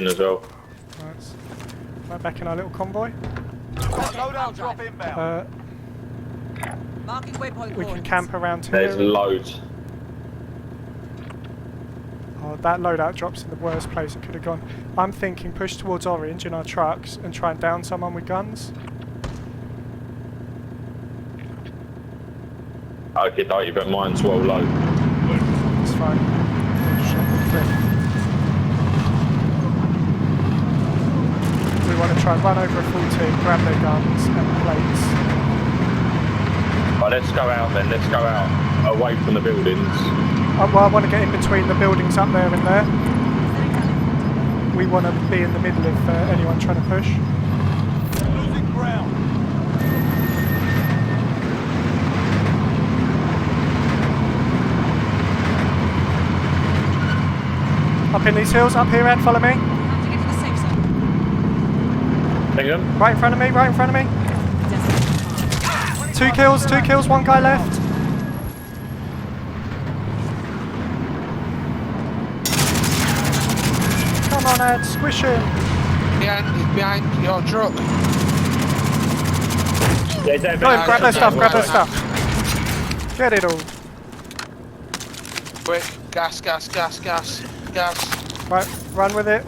in as well. Right back in our little convoy. Loadout drop inbound. Marking waypoint We can coordinates. camp around There's here. loads. Oh, that loadout drops in the worst place it could have gone. I'm thinking push towards orange in our trucks and try and down someone with guns. Okay, don't you, but mine's well low. It's fine. Shot with clip. We want to try and run over a full team, grab their guns and plates. Right, let's go out then. Let's go out away from the buildings. Well, I want to get in between the buildings up there and there. We want to be in the middle of anyone trying to push. Losing ground. Up in these hills, up here, Ed, follow me. Have to get to the safe zone. Hang on. Right in front of me, right in front of me. Two kills, one guy left. Come on, Ed, squish him. Behind your truck. Yeah, Dave, Go, grab their stuff, grab their stuff. Get it all. Quick, gas. Right, run with it.